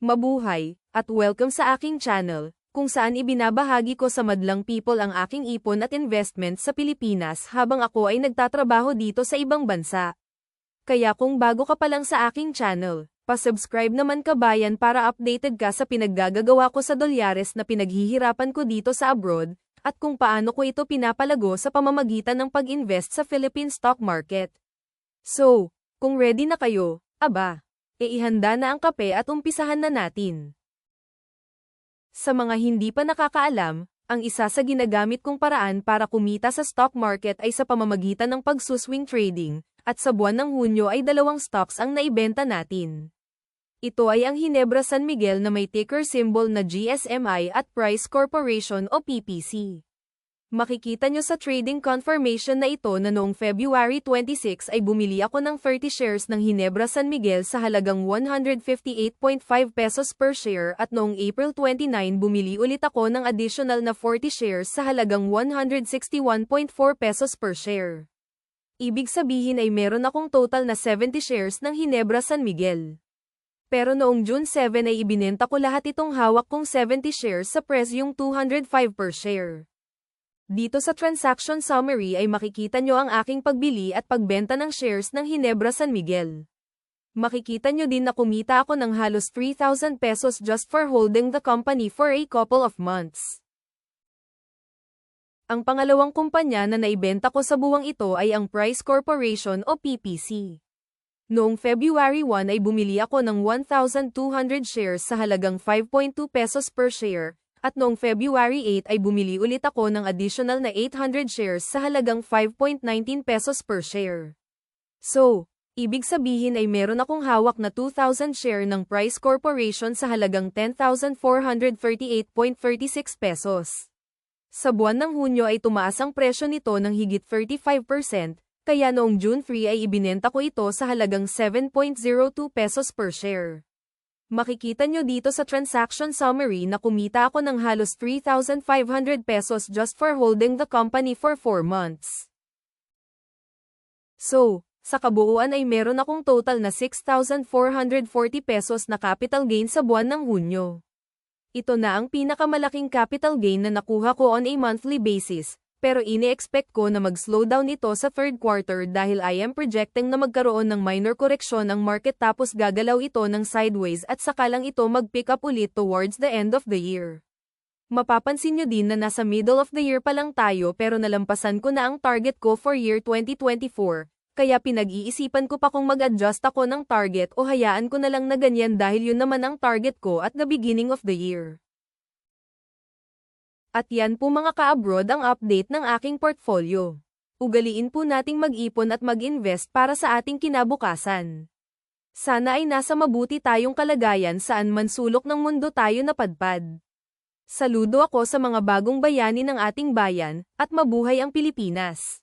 Mabuhay, at welcome sa aking channel, kung saan ibinabahagi ko sa madlang people ang aking ipon at investment sa Pilipinas habang ako ay nagtatrabaho dito sa ibang bansa. Kaya kung bago ka pa lang sa aking channel, pa-subscribe naman kabayan para updated ka sa pinaggagawa ko sa dolyares na pinaghihirapan ko dito sa abroad, at kung paano ko ito pinapalago sa pamamagitan ng pag-invest sa Philippine stock market. So, kung ready na kayo, aba, ihanda na ang kape at umpisahan na natin. Sa mga hindi pa nakakaalam, ang isa sa ginagamit kong paraan para kumita sa stock market ay sa pamamagitan ng pagsuswing trading, at sa buwan ng Hunyo ay 2 stocks ang naibenta natin. Ito ay ang Ginebra San Miguel na may ticker symbol na GSMI at Price Corporation o PPC. Makikita nyo sa trading confirmation na ito na noong February 26 ay bumili ako ng 30 shares ng Ginebra San Miguel sa halagang 158.5 pesos per share at noong April 29 bumili ulit ako ng additional na 40 shares sa halagang 161.4 pesos per share. Ibig sabihin ay meron akong total na 70 shares ng Ginebra San Miguel. Pero noong June 7 ay ibinenta ko lahat itong hawak kong 70 shares sa presyong 205 per share. Dito sa transaction summary ay makikita nyo ang aking pagbili at pagbenta ng shares ng Ginebra San Miguel. Makikita nyo din na kumita ako ng halos 3,000 pesos just for holding the company for a couple of months. Ang pangalawang kumpanya na naibenta ko sa buwang ito ay ang Price Corporation o PPC. Noong February 1 ay bumili ako ng 1,200 shares sa halagang 5.2 pesos per share, at noong February 8 ay bumili ulit ako ng additional na 800 shares sa halagang 5.19 pesos per share. So, ibig sabihin ay meron akong hawak na 2,000 share ng Price Corporation sa halagang 10,438.36 pesos. Sa buwan ng Hunyo ay tumaas ang presyo nito ng higit 35%, kaya noong June 3 ay ibinenta ko ito sa halagang 7.02 pesos per share. Makikita nyo dito sa transaction summary na kumita ako ng halos 3,500 pesos just for holding the company for 4 months. So, sa kabuuan ay meron akong total na 6,440 pesos na capital gain sa buwan ng Hunyo. Ito na ang pinakamalaking capital gain na nakuha ko on a monthly basis, pero ini-expect ko na mag-slowdown ito sa third quarter dahil I am projecting na magkaroon ng minor correction ang market tapos gagalaw ito ng sideways at saka lang ito mag-pick up ulit towards the end of the year. Mapapansin nyo din na nasa middle of the year pa lang tayo pero nalampasan ko na ang target ko for year 2024, kaya pinag-iisipan ko pa kung mag-adjust ako ng target o hayaan ko na lang na ganyan dahil yun naman ang target ko at the beginning of the year. At yan po mga ka-abroad ang update ng aking portfolio. Ugaliin po nating mag-ipon at mag-invest para sa ating kinabukasan. Sana ay nasa mabuti tayong kalagayan saan man sulok ng mundo tayo napadpad. Saludo ako sa mga bagong bayani ng ating bayan, at mabuhay ang Pilipinas!